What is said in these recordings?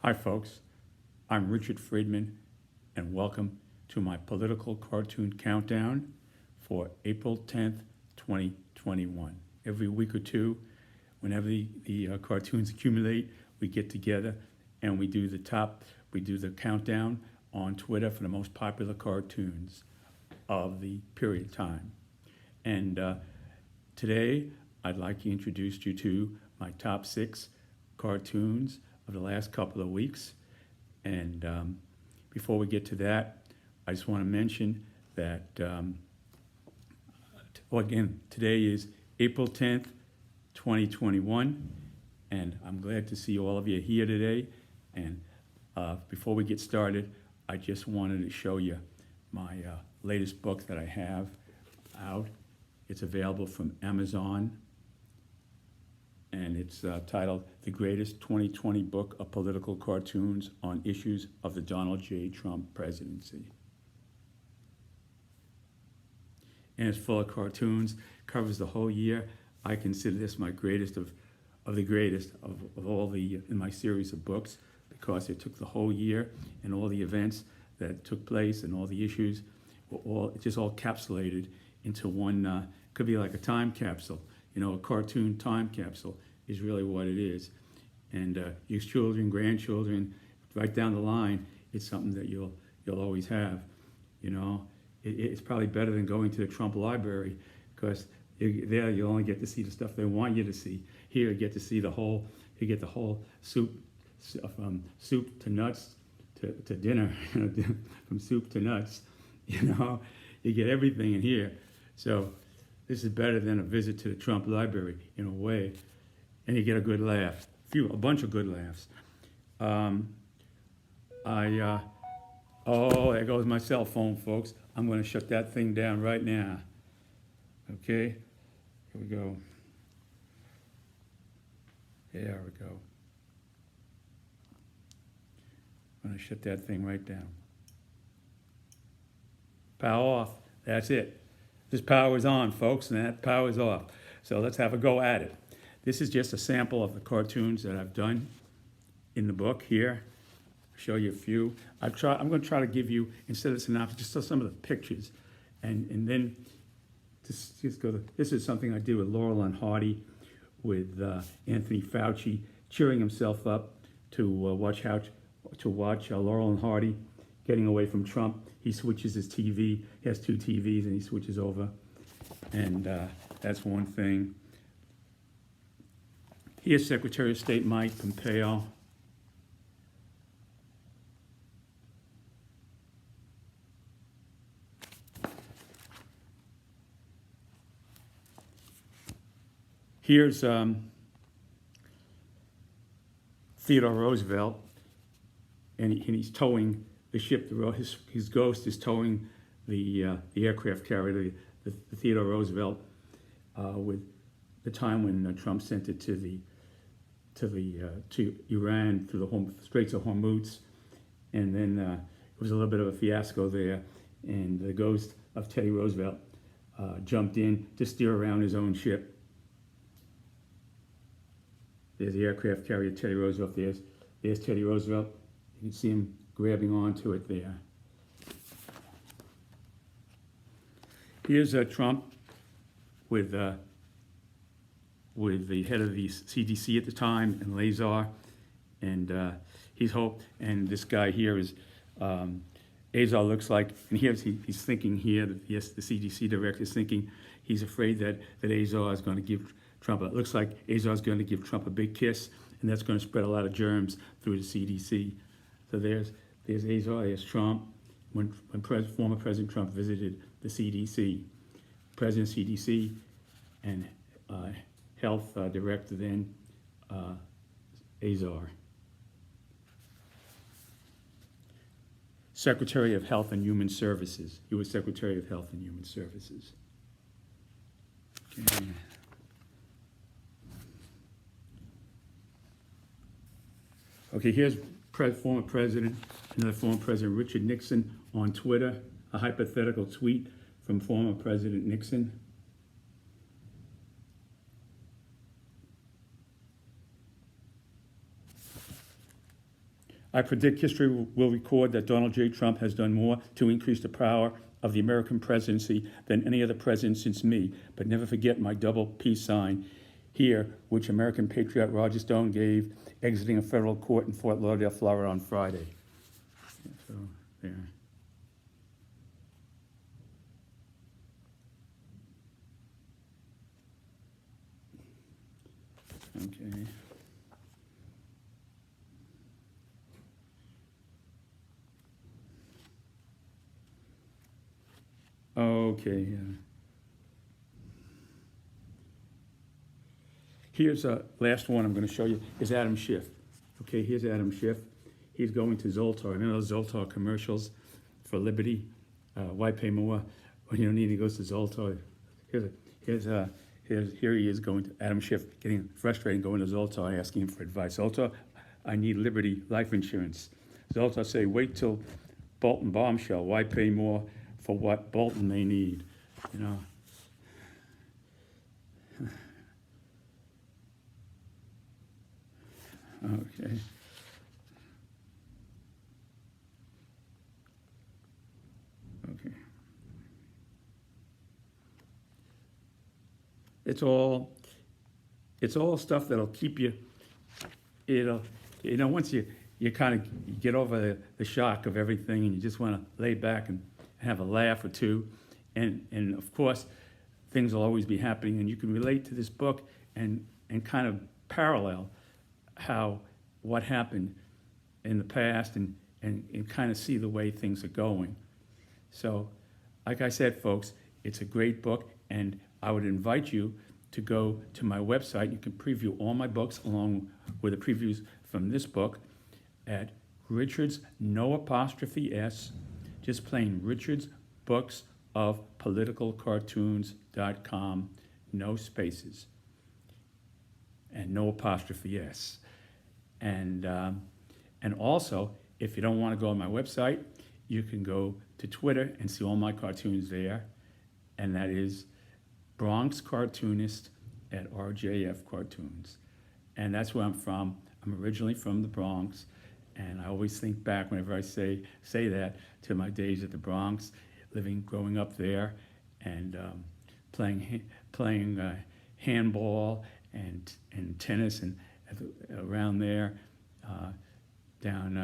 Hi folks, I'm Richard Friedman and welcome to my political cartoon countdown for April 10th, 2021. Every week or two, whenever the cartoons accumulate, we get together and we do the countdown on Twitter for the most popular cartoons of the period of time. And today, I'd like to introduce you to my top 6 cartoons of the last couple of weeks. And before we get to that, I just want to mention that, again, today is April 10th, 2021, and I'm glad to see all of you here today. And before we get started, I just wanted to show you my latest book that I have out. It's available from Amazon, and it's titled The Greatest 2020 Book of Political Cartoons on Issues of the Donald J. Trump Presidency. And it's full of cartoons, covers the whole year. I consider this my greatest of the greatest of all the in my series of books, because it took the whole year and all the events that took place and all the issues were just all capsulated into one, could be like a time capsule. You know, a cartoon time capsule is really what it is. And your children, grandchildren, right down the line, it's something that you'll always have. You know, it's probably better than going to the Trump Library, because there you only get to see the stuff they want you to see. Here you get to see you get the whole soup, from soup to nuts to dinner, from soup to nuts. You know, you get everything in here. So this is better than a visit to the Trump Library in a way, and you get a good laugh, a bunch of good laughs. Oh, there goes my cell phone, folks. I'm going to shut that thing down right now. Okay, here we go. There we go. I'm going to shut that thing right down. Power off. That's it. This power is on, folks, and that power is off. So let's have a go at it. This is just a sample of the cartoons that I've done in the book here. I'll show you a few. I'm going to try to give you, instead of synopsis, just some of the pictures. And then just go to, this is something I did with Laurel and Hardy, with Anthony Fauci cheering himself up to watch Laurel and Hardy getting away from Trump. He switches his TV. He has 2 TVs, and he switches over. And that's one thing. Here's Secretary of State Mike Pompeo. Here's Theodore Roosevelt, and he's towing the ship. His ghost is towing the aircraft carrier, the Theodore Roosevelt, with the time when Trump sent it to Iran through the Straits of Hormuz, and then it was a little bit of a fiasco there, and the ghost of Teddy Roosevelt jumped in to steer around his own ship. There's the aircraft carrier Teddy Roosevelt. There's Teddy Roosevelt. You can see him grabbing onto it there. Here's Trump with the head of the CDC at the time, and Lazar, and and this guy here is Azar looks like, and he's thinking here that yes, the CDC director is thinking he's afraid that Azar is going to give Trump. It looks like Azar is going to give Trump a big kiss, and that's going to spread a lot of germs through the CDC. So there's Azar, there's Trump, when former President Trump visited the CDC. President CDC and Health Director then, Azar. Secretary of Health and Human Services. He was Secretary of Health and Human Services. Okay. Okay, here's former President, another former President, Richard Nixon, on Twitter, a hypothetical tweet from former President Nixon. I predict history will record that Donald J. Trump has done more to increase the power of the American presidency than any other president since me, but never forget my double peace sign here, which American patriot Roger Stone gave exiting a federal court in Fort Lauderdale, Florida on Friday. So, there. Okay. Okay, yeah. Here's a last one I'm going to show you is Adam Schiff. Okay, here's Adam Schiff. He's going to Zoltar. Remember those Zoltar commercials for Liberty? Why pay more when you don't need? He goes to Zoltar. Here he is going to Adam Schiff, getting frustrated, going to Zoltar, asking him for advice. Zoltar, I need Liberty life insurance. Zoltar say, wait till Bolton bombshell. Why pay more for what Bolton may need? You know. Okay. Okay. It's all stuff that'll keep you. Once you kind of get over the shock of everything, and you just want to lay back and have a laugh or two, and of course, things will always be happening, and you can relate to this book and kind of parallel what happened in the past and kind of see the way things are going. So, like I said, folks, it's a great book, and I would invite you to go to my website. You can preview all my books along with the previews from this book at Richard's, no apostrophe S, just plain Richard's Books of Political Cartoons.com, no spaces, and no apostrophe S. And also, if you don't want to go on my website, you can go to Twitter and see all my cartoons there, and that is Bronx Cartoonist at RJF Cartoons. And that's where I'm from. I'm originally from the Bronx, and I always think back whenever I say that to my days at the Bronx, growing up there, and playing handball and tennis and around there, down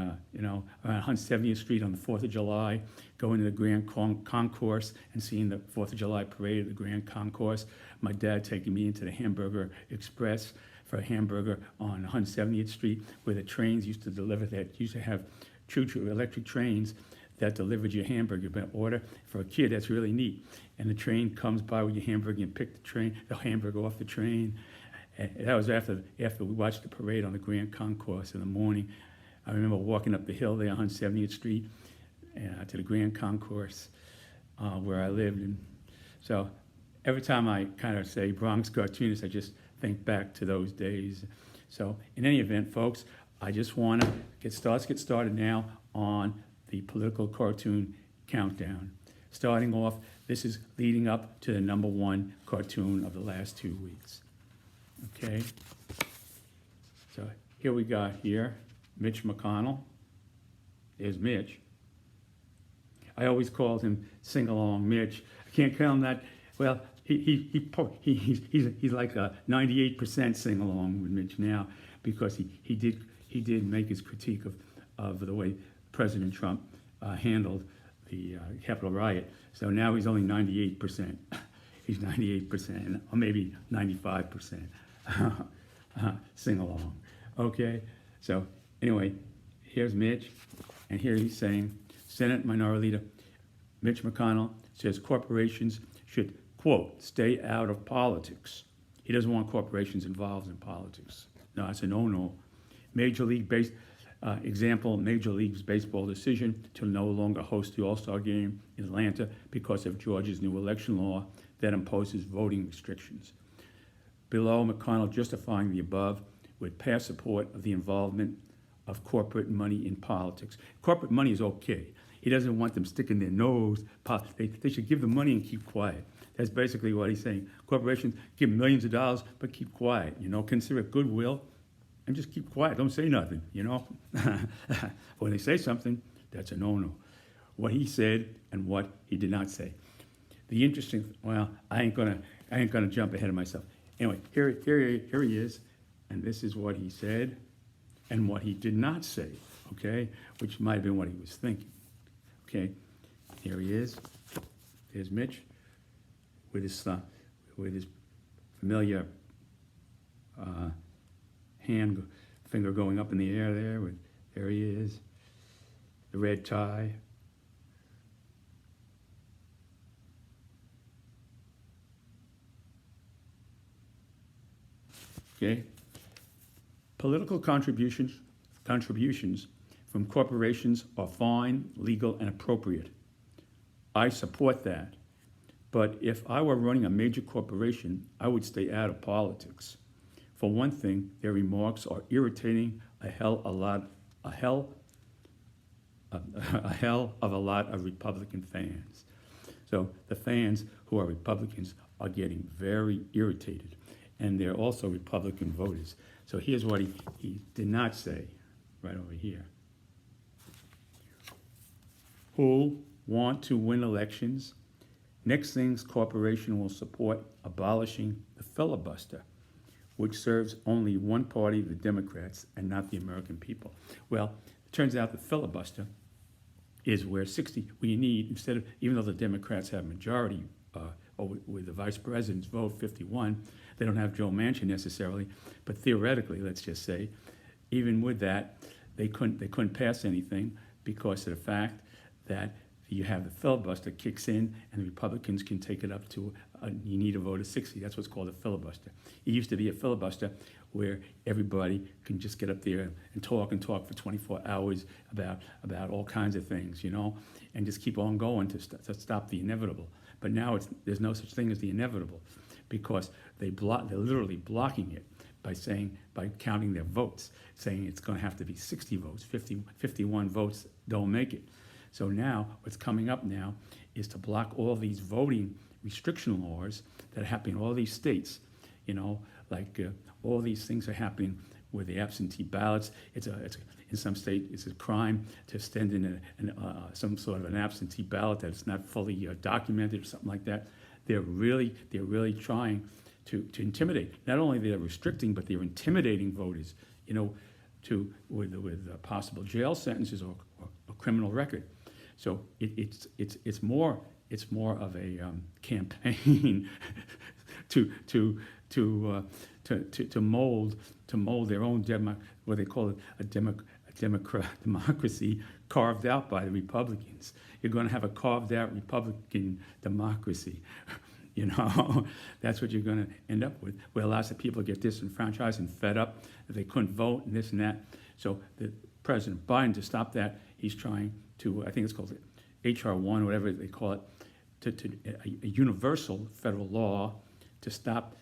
around 170th Street on the 4th of July, going to the Grand Concourse and seeing the 4th of July parade at the Grand Concourse. My dad taking me into the Hamburger Express for a hamburger on 170th Street, where the trains used to deliver that. Used to have choo-choo electric trains that delivered your hamburger by order. For a kid, that's really neat. And the train comes by with your hamburger and pick the hamburger off the train. And that was after we watched the parade on the Grand Concourse in the morning. I remember walking up the hill there on 170th Street to the Grand Concourse where I lived. And so every time I kind of say Bronx Cartoonist, I just think back to those days. So in any event, folks, I just want to get started now on the political cartoon countdown. Starting off, this is leading up to the #1 cartoon of the last 2 weeks. Okay, so here we got Mitch McConnell. There's Mitch. I always called him Sing-Along Mitch. I can't call him that. Well, he's like a 98% sing-along with Mitch now, because he did make his critique of the way President Trump handled the Capitol riot. So now he's only 98%. He's 98%, or maybe 95%. Sing along. Okay, so anyway, here's Mitch, and here he's saying, Senate Minority Leader Mitch McConnell says corporations should, quote, stay out of politics. He doesn't want corporations involved in politics. No, it's a no-no. Major League's baseball decision to no longer host the All-Star game in Atlanta because of Georgia's new election law that imposes voting restrictions. Below, McConnell justifying the above with past support of the involvement of corporate money in politics. Corporate money is okay. He doesn't want them sticking their nose. They should give the money and keep quiet. That's basically what he's saying. Corporations give millions of dollars, but keep quiet. Consider it goodwill. and just keep quiet. Don't say nothing, When they say something, that's a no-no. What he said and what he did not say. The interesting, well, I ain't gonna jump ahead of myself. Anyway, here he is, and this is what he said and what he did not say, okay? Which might have been what he was thinking, okay? Here he is. There's Mitch with his familiar finger going up in the air there. There he is. The red tie. Okay. Political contributions from corporations are fine, legal, and appropriate. I support that. But if I were running a major corporation, I would stay out of politics. For one thing, their remarks are irritating a hell of a lot of Republican fans. So the fans who are Republicans are getting very irritated, and they're also Republican voters. So here's what he did not say, right over here. Who want to win elections? Next thing's corporation will support abolishing the filibuster, which serves only one party, the Democrats, and not the American people. Well, it turns out the filibuster is where we need, instead of, even though the Democrats have majority, or with the vice president's vote, 51, they don't have Joe Manchin necessarily, but theoretically, let's just say, even with that, they couldn't pass anything because of the fact that you have the filibuster kicks in and the Republicans can take it up to, you need a vote of 60. That's what's called a filibuster. It used to be a filibuster where everybody can just get up there and talk for 24 hours about all kinds of things, and just keep on going to stop the inevitable. But now there's no such thing as the inevitable because they're literally blocking it by counting their votes, saying it's going to have to be 60 votes, 51 votes don't make it. So now, what's coming up now is to block all these voting restriction laws that are happening in all these states. All these things are happening with the absentee ballots. In some state, it's a crime to send in some sort of an absentee ballot that's not fully documented or something like that. They're really trying to intimidate. Not only they're restricting, but they're intimidating voters. With possible jail sentences or criminal record. So it's more of a campaign to mold their own what they call it a democracy carved out by the Republicans. You're going to have a carved out Republican democracy. That's what you're going to end up with, where lots of people get disenfranchised and fed up that they couldn't vote and this and that. So President Biden, to stop that, he's trying to, I think it's called HR 1, whatever they call it, a universal federal law to stop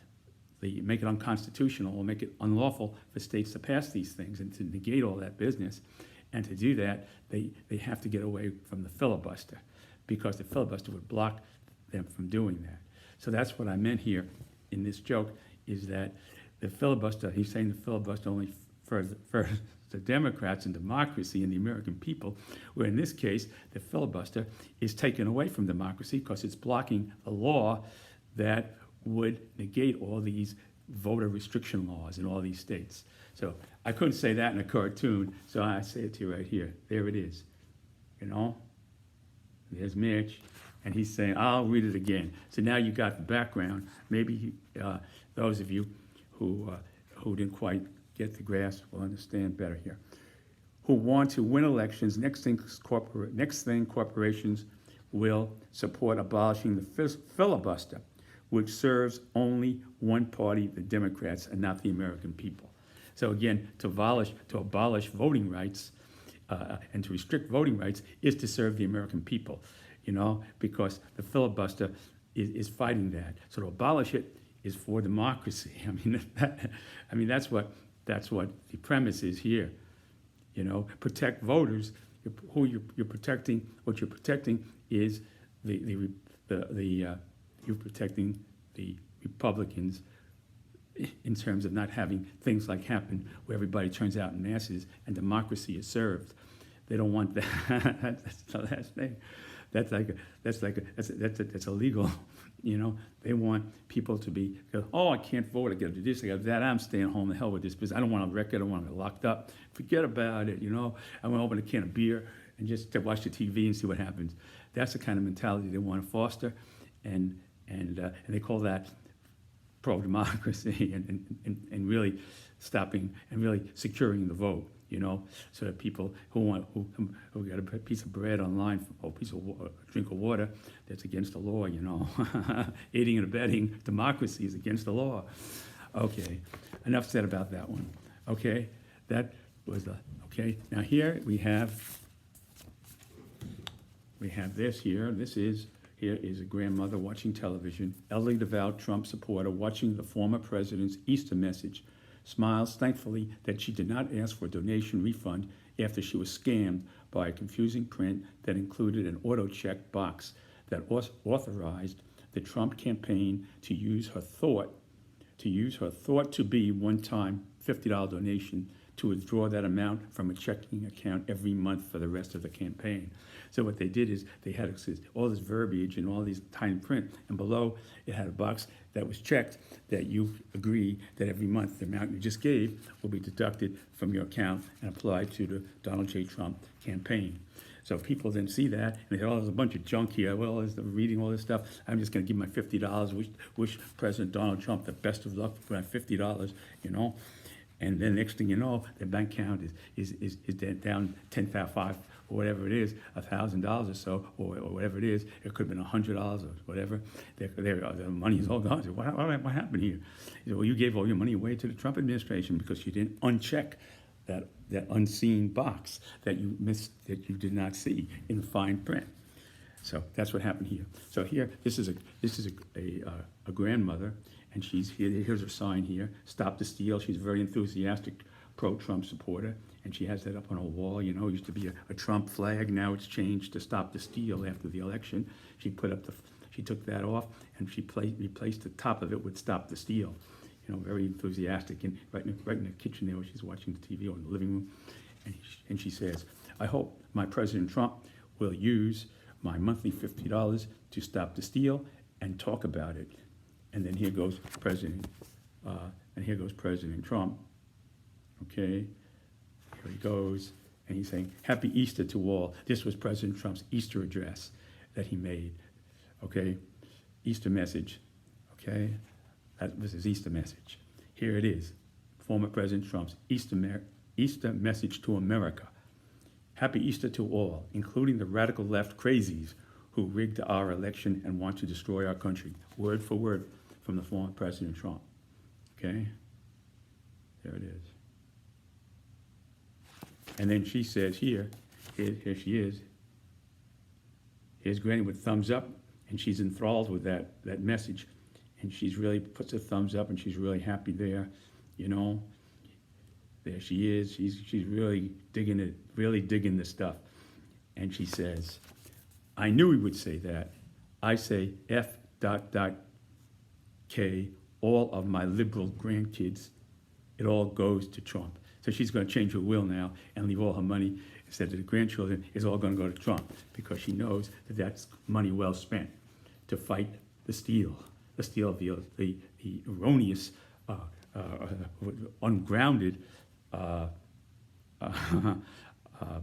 make it unconstitutional or make it unlawful for states to pass these things and to negate all that business. And to do that, they have to get away from the filibuster because the filibuster would block them from doing that. So that's what I meant here in this joke, is that the filibuster, he's saying the filibuster only for the Democrats and democracy and the American people, where in this case, the filibuster is taken away from democracy because it's blocking a law that would negate all these voter restriction laws in all these states. So I couldn't say that in a cartoon, so I say it to you right here. There it is. There's Mitch, and he's saying, I'll read it again. So now you got the background. Maybe those of you who didn't quite get the grasp will understand better here. Who want to win elections, next thing corporations will support abolishing the filibuster, which serves only one party, the Democrats, and not the American people. So again, to abolish voting rights and to restrict voting rights is to serve the American people, because the filibuster is fighting that. So to abolish it is for democracy. That's what the premise is here. Protect voters. Who you're protecting? What you're protecting is you're protecting the Republicans in terms of not having things like happen where everybody turns out in masses and democracy is served. They don't want that. That's the last thing. That's illegal. You know, they want people to be, oh, I can't vote, I got to do this, I got to do that, I'm staying home, the hell with this business. I don't want a record, I don't want to get locked up. Forget about it, you know. I want to open a can of beer and just to watch the TV and see what happens. That's the kind of mentality they want to foster, and they call that pro-democracy and really stopping and really securing the vote. You know, so that people who got a piece of bread online or a piece of drink of water, that's against the law. You know, aiding and abetting democracy is against the law. Okay, enough said about that one. Okay, that was the okay. Now here we have this here. Here is a grandmother watching television, elderly devout Trump supporter watching the former president's Easter message. Smiles thankfully that she did not ask for a donation refund after she was scammed by a confusing print that included an auto-check box that authorized the Trump campaign to use her thought to be one-time $50 donation to withdraw that amount from a checking account every month for the rest of the campaign. So what they did is they had all this verbiage and all these tiny print, and below it had a box that was checked that you agree that every month the amount you just gave will be deducted from your account and applied to the Donald J. Trump campaign. So people then see that and they say, oh, there's a bunch of junk here. Well, as they're reading all this stuff, I'm just going to give my $50, wish President Donald Trump the best of luck for my $50, you know. And then next thing you know, their bank account is down 10,500 or whatever it is, $1,000 or so, or whatever it is. It could have been $100 or whatever. The money is all gone. So what happened here? He said, well, you gave all your money away to the Trump administration because you didn't uncheck that unseen box that you missed, that you did not see in fine print. So that's what happened here. So here, this is a grandmother. And here's her sign here, Stop the Steal. She's a very enthusiastic pro-Trump supporter, and she has that up on a wall. You know, it used to be a Trump flag. Now it's changed to Stop the Steal after the election. She took that off, and she replaced the top of it with Stop the Steal. You know, very enthusiastic, and right in the kitchen there where she's watching the TV or in the living room. And she says, I hope my President Trump will use my monthly $50 to stop the steal and talk about it. And then here goes President Trump. Okay, here he goes, and he's saying, Happy Easter to all. This was President Trump's Easter address that he made. Okay, Easter message. Okay, that was his Easter message. Here it is, former President Trump's Easter message to America. Happy Easter to all, including the radical left crazies who rigged our election and want to destroy our country. Word for word from the former President Trump. Okay? There it is. And then she says here she is. Here's Granny with thumbs up, and she's enthralled with that message. And she's really puts a thumbs up, and she's really happy there, you know. There she is. She's really digging it, really digging the stuff. And she says, I knew he would say that. I say F.K, all of my liberal grandkids, it all goes to Trump. So she's going to change her will now and leave all her money, instead of the grandchildren, is all going to go to Trump, because she knows that that's money well spent to fight the steal of the erroneous, ungrounded,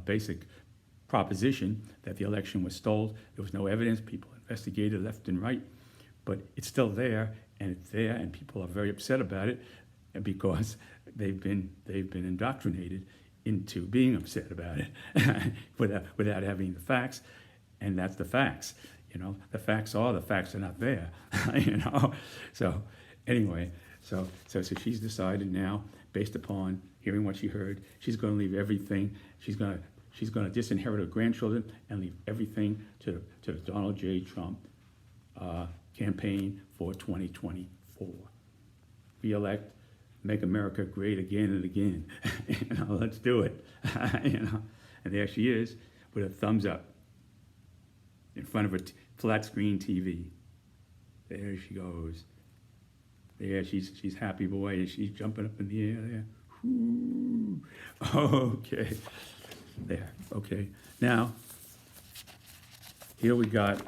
basic proposition that the election was stolen. There was no evidence. People investigated left and right, but it's still there, and people are very upset about it, because they've been indoctrinated into being upset about it without having the facts, and that's the facts. You know, the facts are not there. You know, so anyway, so she's decided now, based upon hearing what she heard, she's going to leave everything. She's going to disinherit her grandchildren and leave everything to the Donald J. Trump campaign for 2024. Re-elect, make America great again and again. You know, let's do it. You know, and there she is with a thumbs up in front of a flat screen TV. There she goes. There, she's happy boy, and she's jumping up in the air there. Whoo. Okay, there. Okay, now here we got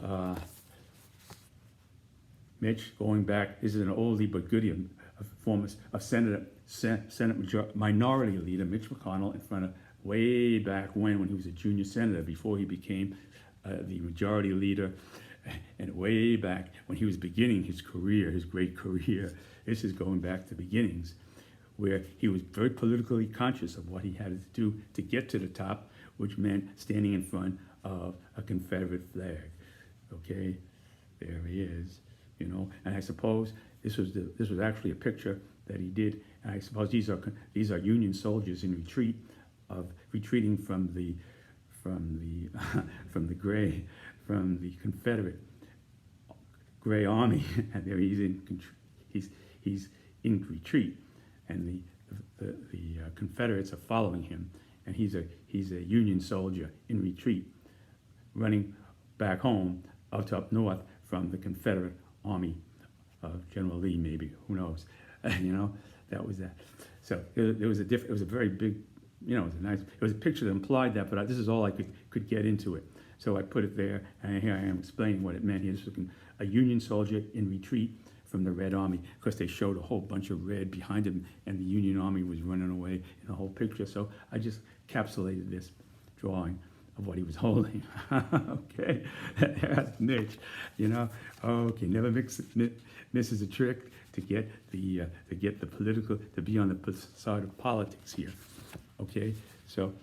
Mitch going back. This is an oldie but goodie of Senate Minority Leader Mitch McConnell in front of way back when he was a junior senator before he became the majority leader, and way back when he was beginning his career, his great career. This is going back to beginnings, where he was very politically conscious of what he had to do to get to the top, which meant standing in front of a Confederate flag. Okay, there he is, you know. And I suppose this was actually a picture that he did. And I suppose these are Union soldiers in retreating from the Confederate Gray Army, and there he's in retreat, and the Confederates are following him, and he's a Union soldier in retreat, running back home up north from the Confederate Army of General Lee, maybe, who knows, you know. That was that. So it was a very big, you know, it was a picture that implied that, but this is all I could get into it. So I put it there, and here I am explaining what it meant. He was looking a Union soldier in retreat from the Red Army, because they showed a whole bunch of red behind him, and the Union Army was running away in the whole picture. So I just encapsulated this drawing of what he was holding. Okay, that's Mitch, you know. Okay, never misses a trick to get the political, to be on the side of politics here. Okay, so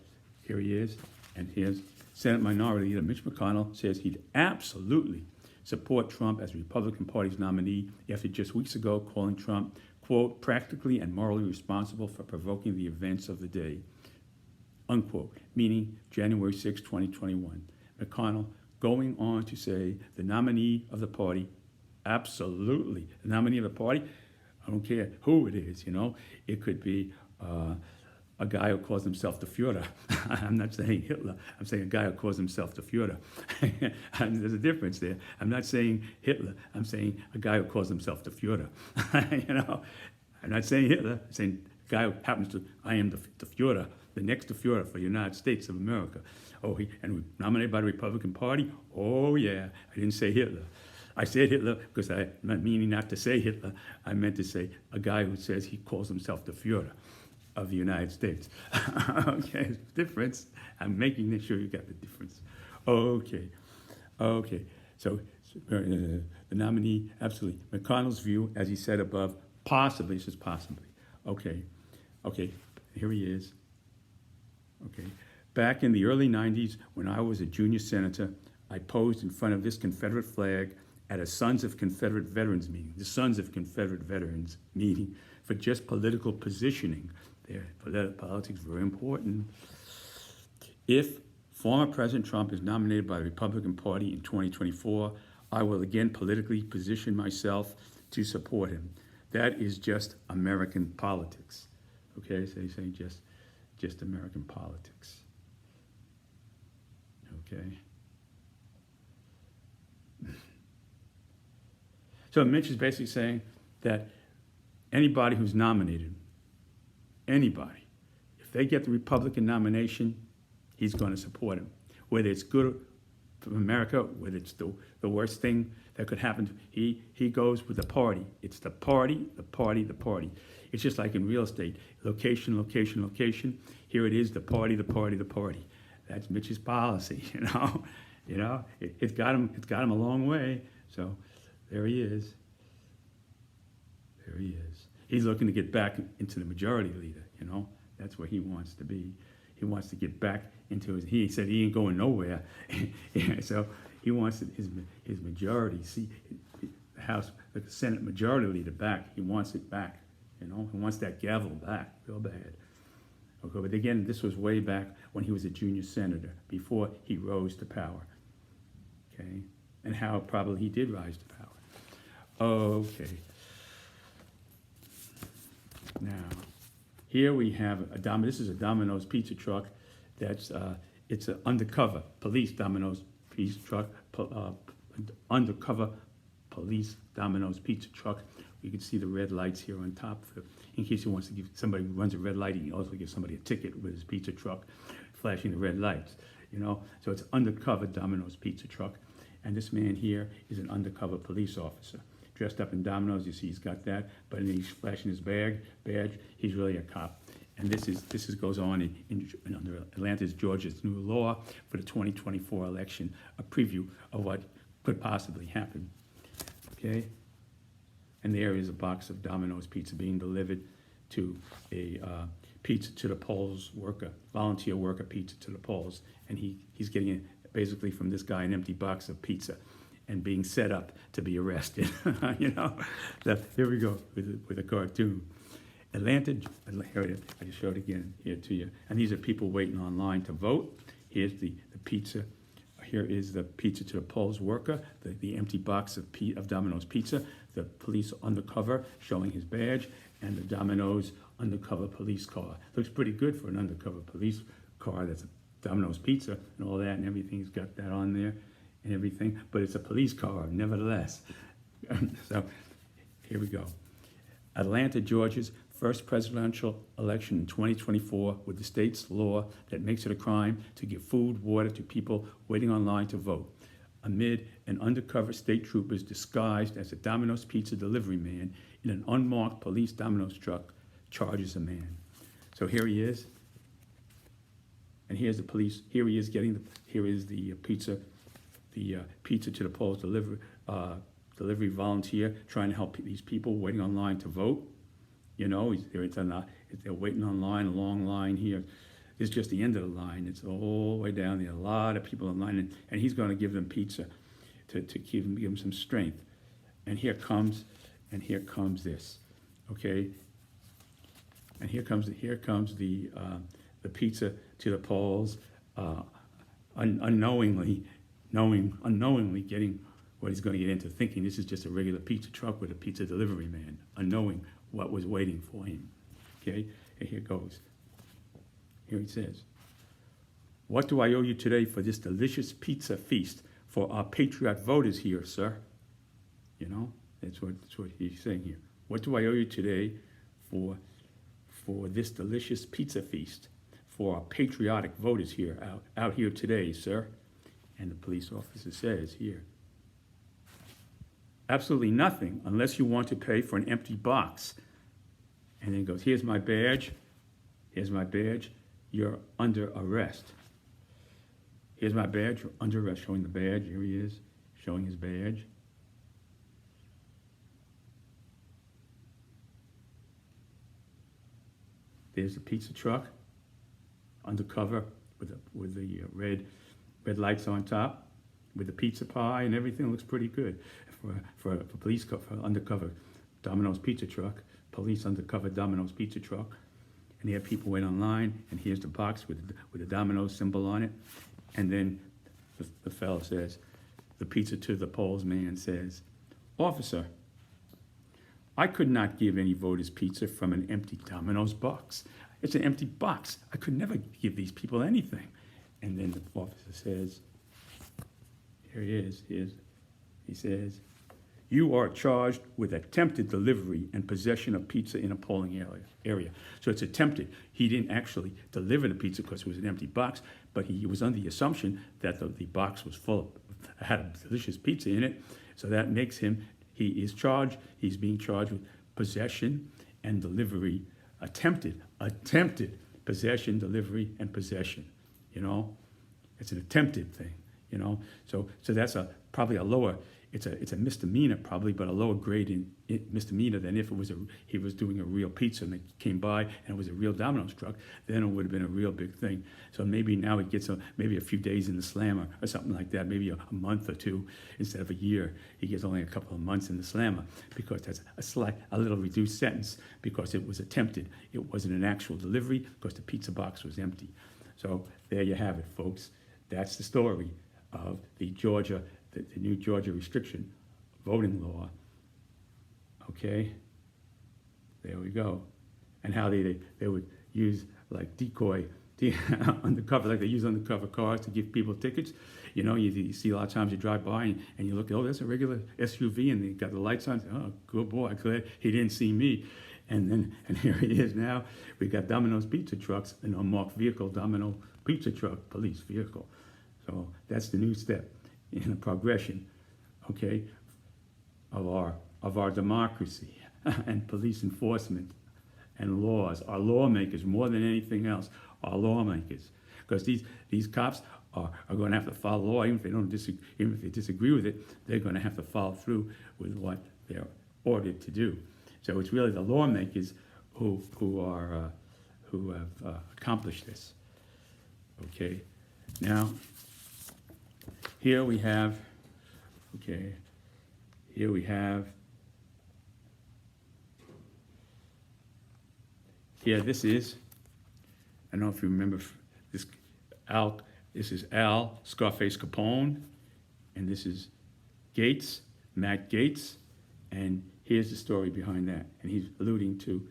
here he is, and here's Senate Minority Leader Mitch McConnell says he'd absolutely support Trump as Republican Party's nominee after just weeks ago calling Trump, quote, practically and morally responsible for provoking the events of the day, unquote, meaning January 6, 2021. McConnell going on to say the nominee of the party, absolutely, the nominee of the party, I don't care who it is, you know, it could be a guy who calls himself the Führer. I'm not saying Hitler. I'm saying a guy who calls himself the Führer. There's a difference there. I'm not saying Hitler. I'm saying a guy who calls himself the Führer. You know, I'm not saying Hitler. I'm saying a guy who happens to, I am the Führer, the next Führer for the United States of America. Oh, and we nominated by the Republican Party? Oh, yeah. I didn't say Hitler. I said Hitler because I'm not meaning not to say Hitler. I meant to say a guy who says he calls himself the Führer of the United States. Okay, difference. I'm making sure you got the difference. Okay. So the nominee, absolutely. McConnell's view, as he said above, possibly, says possibly. Okay, here he is. Okay, back in the early 90s, when I was a junior senator, I posed in front of this Confederate flag at a Sons of Confederate Veterans meeting, the Sons of Confederate Veterans meeting, for just political positioning. Politics is very important. If former President Trump is nominated by the Republican Party in 2024, I will again politically position myself to support him. That is just American politics. Okay, so he's saying just American politics. Okay. So Mitch is basically saying that anybody who's nominated, anybody, if they get the Republican nomination, he's going to support him. Whether it's good for America, whether it's the worst thing that could happen, he goes with the party. It's the party, the party, the party. It's just like in real estate, location, location, location. Here it is, the party, the party, the party. That's Mitch's policy, you know. You know, it's got him a long way. So there he is. There he is. He's looking to get back into the majority leader, you know. That's where he wants to be. He wants to get back into his, he said he ain't going nowhere. So he wants his majority, see, the House, the Senate majority leader back. He wants it back, you know. He wants that gavel back, real bad. Okay, but again, this was way back when he was a junior senator, before he rose to power, okay? And how probably he did rise to power. Okay. Now, here we have this is a Domino's pizza truck. That's it's an undercover police Domino's pizza truck, undercover police Domino's pizza truck You can see the red lights here on top in case he wants to give somebody who runs a red light, he can also give somebody a ticket with his pizza truck flashing the red lights, you know. So it's undercover Domino's pizza truck. And this man here is an undercover police officer. Dressed up in Domino's, you see he's got that, but then he's flashing his badge, he's really a cop. And this goes on under Atlanta's, Georgia's new law for the 2024 election, a preview of what could possibly happen, okay? And there is a box of Domino's pizza being delivered to a pizza to the polls worker, volunteer worker pizza to the polls. And he's getting it basically from this guy, an empty box of pizza, and being set up to be arrested, you know? So here we go with a cartoon. Atlanta, here it is. I just showed it again here to you. And these are people waiting online to vote. Here's the pizza. Here is the pizza to the polls worker, the empty box of Domino's pizza, the police undercover showing his badge, and the Domino's undercover police car. Looks pretty good for an undercover police car. That's a Domino's pizza and all that and everything. He's got that on there and everything, but it's a police car nevertheless. So here we go. Atlanta, Georgia's first presidential election in 2024 with the state's law that makes it a crime to give food, water to people waiting online to vote. Amid an undercover state troopers disguised as a Domino's pizza delivery man in an unmarked police Domino's truck charges a man. So here he is, and here's the police. Here he is here is the pizza to the polls delivery volunteer trying to help these people waiting online to vote. You know, they're waiting online, a long line here. It's just the end of the line. It's all the way down there. A lot of people in line, and he's going to give them pizza to give them some strength. And here comes this, okay? And here comes the pizza to the polls, unknowingly getting what he's going to get into, thinking this is just a regular pizza truck with a pizza delivery man, unknowing what was waiting for him, okay? And here goes. Here it says, "What do I owe you today for this delicious pizza feast for our patriot voters here, sir?" You know, that's what he's saying here. What do I owe you today for this delicious pizza feast for our patriotic voters here out here today, sir? And the police officer says here, "Absolutely nothing unless you want to pay for an empty box." And then goes, "Here's my badge. Here's my badge. You're under arrest. Here's my badge. You're under arrest." Showing the badge. Here he is, showing his badge. There's the pizza truck, undercover with the red lights on top, with the pizza pie and everything. Looks pretty good for police for undercover Domino's pizza truck. Police undercover Domino's pizza truck. And they have people wait online, and here's the box with the Domino's symbol on it. And then the fellow says, the pizza to the polls man says, "Officer, I could not give any voters pizza from an empty Domino's box. It's an empty box. I could never give these people anything." And then the officer says, here he is, he says, "You are charged with attempted delivery and possession of pizza in a polling area." So it's attempted. He didn't actually deliver the pizza because it was an empty box, but he was under the assumption that the box was had delicious pizza in it. So that makes him, he's being charged with possession and delivery, attempted possession, delivery, and possession, you know? It's an attempted thing, you know? So that's probably a lower, it's a misdemeanor probably, but a lower grade misdemeanor than if he was doing a real pizza and they came by and it was a real Domino's truck. Then it would have been a real big thing. So maybe now he gets maybe a few days in the slammer or something like that, maybe a month or two instead of a year. He gets only a couple of months in the slammer because that's a little reduced sentence because it was attempted. It wasn't an actual delivery because the pizza box was empty. So there you have it, folks. That's the story of the new Georgia restriction voting law. Okay, there we go. And how they would use like decoy the undercover, like they use undercover cars to give people tickets. You know, you see a lot of times you drive by and you look, oh, that's a regular SUV, and they got the lights on. Oh, good boy, I'm glad he didn't see me. And here he is now. We got Domino's pizza trucks, an unmarked vehicle, Domino pizza truck, police vehicle. So that's the new step in the progression, okay, of our democracy and police enforcement and laws. Our lawmakers, more than anything else, our lawmakers, because these cops are going to have to follow law, even if they disagree with it. They're going to have to follow through with what they're ordered to do. So it's really the lawmakers who have accomplished this. Okay, now here we have. Okay, here we have. Here, this is. I don't know if you remember this. This is Al Scarface Capone, and this is Gates, Matt Gates, and here's the story behind that. And he's alluding to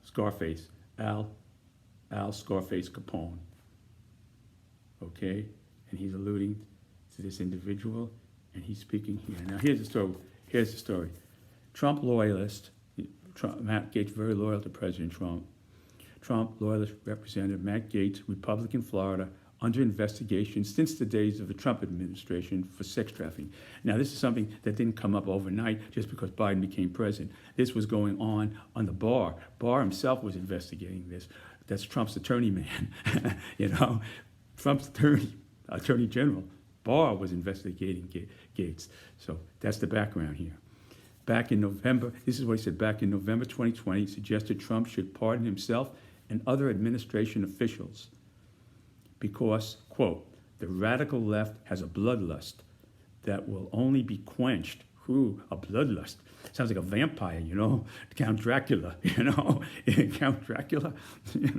Scarface, Al Scarface Capone. Okay, and he's alluding to this individual, and he's speaking here. Now here's the story. Here's the story. Trump loyalist, Matt Gates, very loyal to President Trump. Trump loyalist Representative Matt Gates, Republican, Florida, under investigation since the days of the Trump administration for sex trafficking. Now, this is something that didn't come up overnight just because Biden became president. This was going on the Barr. Barr himself was investigating this. That's Trump's attorney man. You know, Trump's attorney general. Barr was investigating Gates. So that's the background here. Back in November, this is what he said, back in November 2020, he suggested Trump should pardon himself and other administration officials because, quote, the radical left has a bloodlust that will only be quenched. Ooh, a bloodlust. Sounds like a vampire, you know, Count Dracula, you know, Count Dracula, you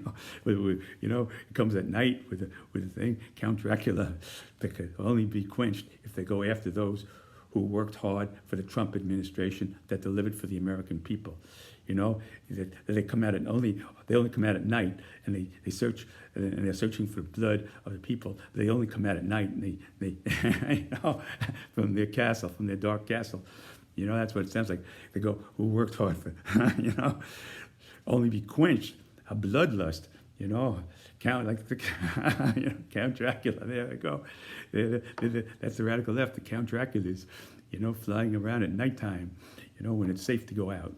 know, it comes at night with a thing, Count Dracula, that could only be quenched if they go after those who worked hard for the Trump administration that delivered for the American people. You know, they come out they only come out at night, and they search, and they're searching for the blood of the people. They only come out at night, and they you know, from their castle, from their dark castle. You know, that's what it sounds like. They go, who worked hard for, you know, only be quenched, a bloodlust. You know, Count you know, Count Dracula. There they go. That's the radical left. The Count Draculas, you know, flying around at nighttime. You know, when it's safe to go out.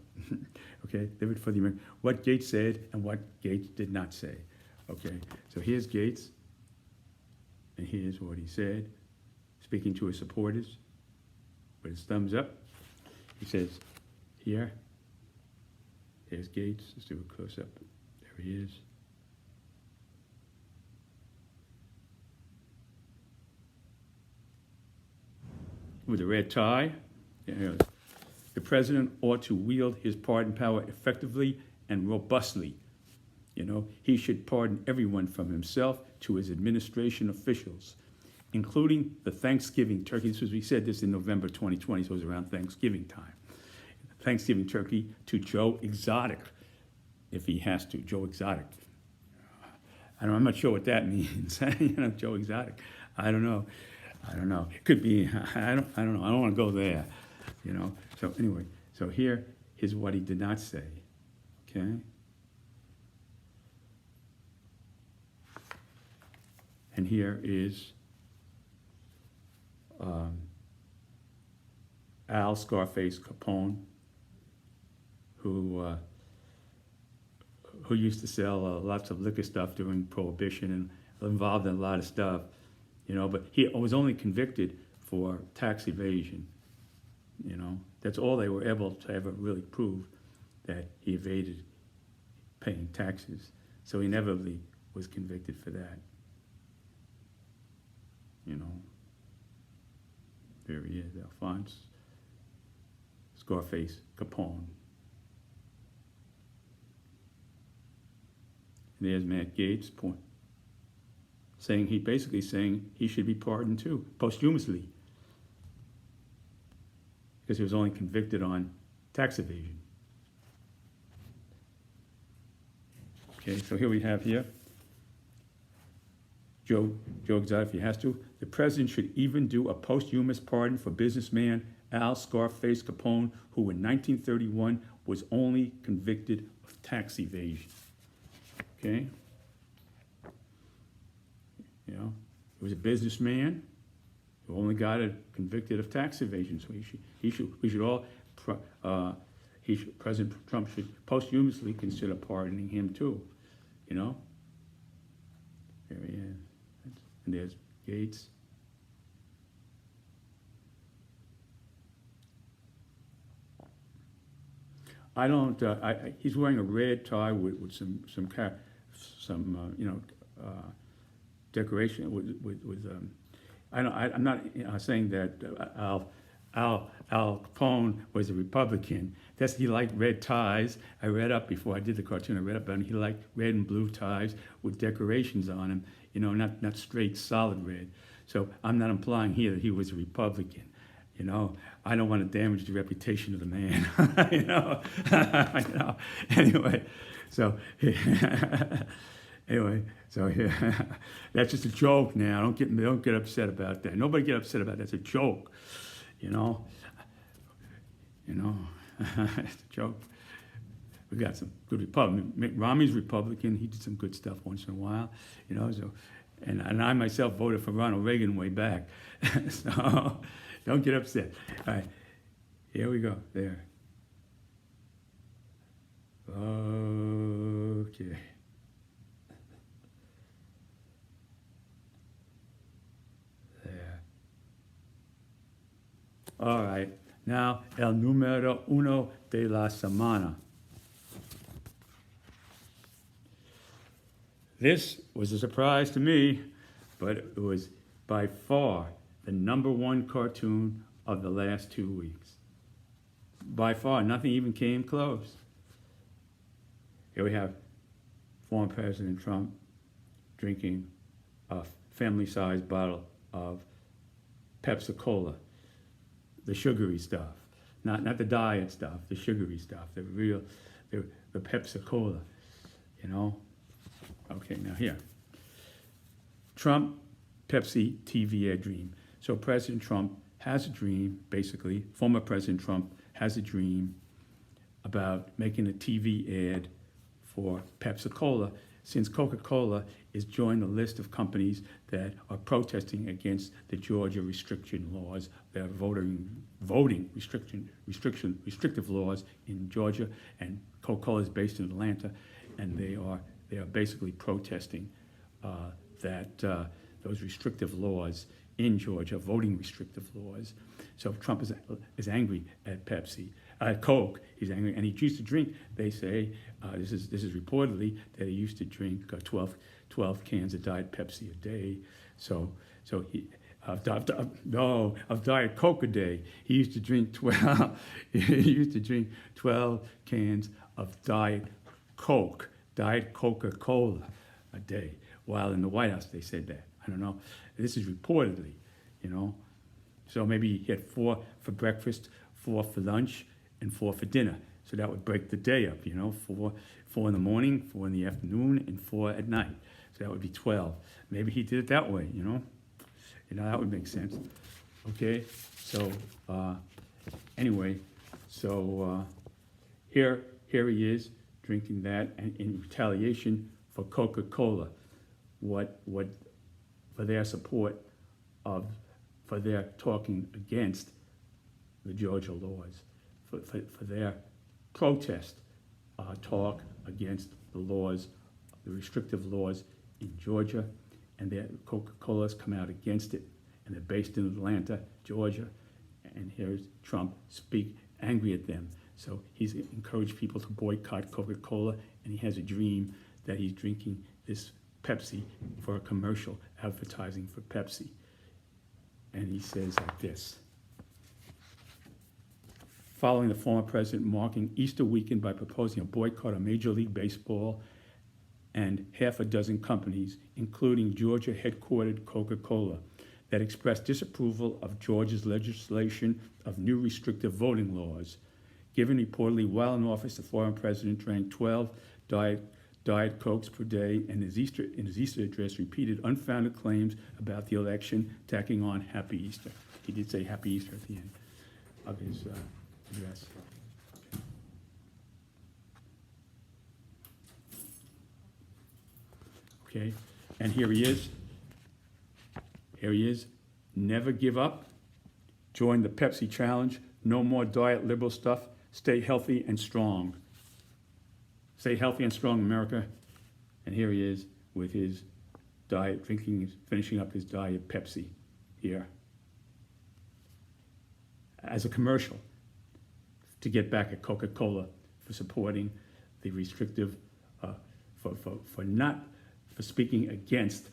Okay, live for the American. What Gates said and what Gates did not say. Okay, so here's Gates, and here's what he said, speaking to his supporters with his thumbs up. He says, here's Gates. Let's do a close up. There he is. With a red tie. Yeah, the president ought to wield his pardon power effectively and robustly. You know, he should pardon everyone from himself to his administration officials, including the Thanksgiving turkey. We said this in November 2020, so it was around Thanksgiving time. Thanksgiving turkey to Joe Exotic, if he has to, Joe Exotic. I'm not sure what that means. You know, Joe Exotic. I don't know. It could be. I don't know. I don't want to go there. You know. So anyway. So here is what he did not say. Okay. And here is Al Scarface Capone, who used to sell lots of liquor stuff during Prohibition and involved in a lot of stuff. You know, but he was only convicted for tax evasion. You know, that's all they were able to ever really prove, that he evaded paying taxes. So he never really was convicted for that. You know, there he is, Alphonse Scarface Capone. And there's Matt Gaetz' point. Basically saying he should be pardoned too, posthumously, because he was only convicted on tax evasion. Okay, so here we have here, Joe Exotic, if he has to. The president should even do a posthumous pardon for businessman Al Scarface Capone, who in 1931 was only convicted of tax evasion. Okay? You know, he was a businessman who only got convicted of tax evasion. So President Trump should posthumously consider pardoning him too. You know? There he is. And there's Gates. I don't. He's wearing a red tie with some decoration with. I'm not saying that Al Capone was a Republican. He liked red ties. I read up before I did the cartoon. I read up on him. He liked red and blue ties with decorations on them. You know, not straight solid red. So I'm not implying here that he was a Republican. You know, I don't want to damage the reputation of the man. You know, Anyway, so that's just a joke. Now, don't get upset about that. Nobody get upset about that. It's a joke. You know, it's a joke. We got some good Republicans. Mitt Romney's Republican. He did some good stuff once in a while. You know, so and I myself voted for Ronald Reagan way back. So. Don't get upset. All right, here we go. There. Okay. There. All right. Now, el número uno de la semana. This was a surprise to me, but it was by far the #1 cartoon of the last 2 weeks. By far, nothing even came close. Here we have former President Trump drinking a family-sized bottle of Pepsi Cola, the sugary stuff, not the diet stuff, the sugary stuff, the Pepsi Cola, you know. Okay, now here, Trump Pepsi TV ad dream. So President Trump has a dream, basically, former President Trump has a dream about making a TV ad for Pepsi Cola, since Coca-Cola is joined the list of companies that are protesting against the Georgia restriction laws, the voting restrictive laws in Georgia, and Coca-Cola is based in Atlanta, and they are basically protesting those restrictive laws in Georgia, voting restrictive laws. So Trump is angry at Coke. He's angry, and he used to drink. They say this is reportedly that he used to drink 12 cans of Diet Pepsi a day. So he of Diet Coke a day. He used to drink 12. He used to drink 12 cans of Diet Coke, Diet Coca-Cola a day. While in the White House they said that. I don't know. This is reportedly, you know. So maybe he had 4 for breakfast, 4 for lunch, and 4 for dinner. So that would break the day up, you know. 4 in the morning, 4 in the afternoon, and 4 at night. So that would be 12. Maybe he did it that way, you know. You know, that would make sense. Okay. So anyway, so here he is drinking that, and in retaliation for Coca-Cola, what for their support for their talking against the Georgia laws, for their protest talk against the laws, the restrictive laws in Georgia, and their Coca-Cola's come out against it, and they're based in Atlanta, Georgia, and here's Trump speak angry at them. So he's encouraged people to boycott Coca-Cola, and he has a dream that he's drinking this Pepsi for a commercial advertising for Pepsi. And he says like this: following the former president marking Easter weekend by proposing a boycott of Major League Baseball and half a dozen companies, including Georgia-headquartered Coca-Cola, that expressed disapproval of Georgia's legislation of new restrictive voting laws. Given reportedly while in office, the former president drank 12 Diet Diet Cokes per day, and in his Easter address repeated unfounded claims about the election, tacking on Happy Easter. He did say Happy Easter at the end of his address. Okay, and here he is. Here he is. Never give up. Join the Pepsi Challenge. No more diet liberal stuff. Stay healthy and strong. Stay healthy and strong, America. And here he is with his diet, finishing up his diet Pepsi here. As a commercial to get back at Coca-Cola for supporting the restrictive, for speaking against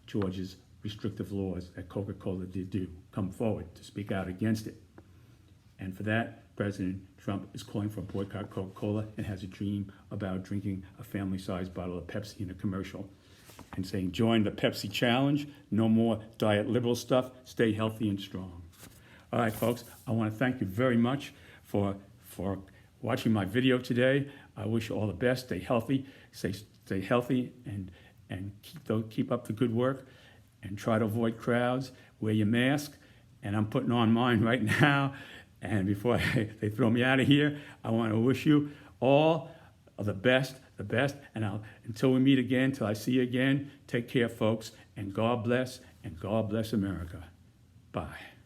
Georgia's restrictive laws that Coca-Cola did do. Come forward to speak out against it. And for that, President Trump is calling for a boycott Coca-Cola and has a dream about drinking a family-sized bottle of Pepsi in a commercial and saying, join the Pepsi Challenge, no more diet liberal stuff, stay healthy and strong. All right, folks, I want to thank you very much for watching my video today. I wish you all the best. Stay healthy, stay healthy, and keep up the good work, and try to avoid crowds. Wear your mask, and I'm putting on mine right now. And before they throw me out of here, I want to wish you all the best. And until we meet again, till I see you again, take care, folks, and God bless America. Bye.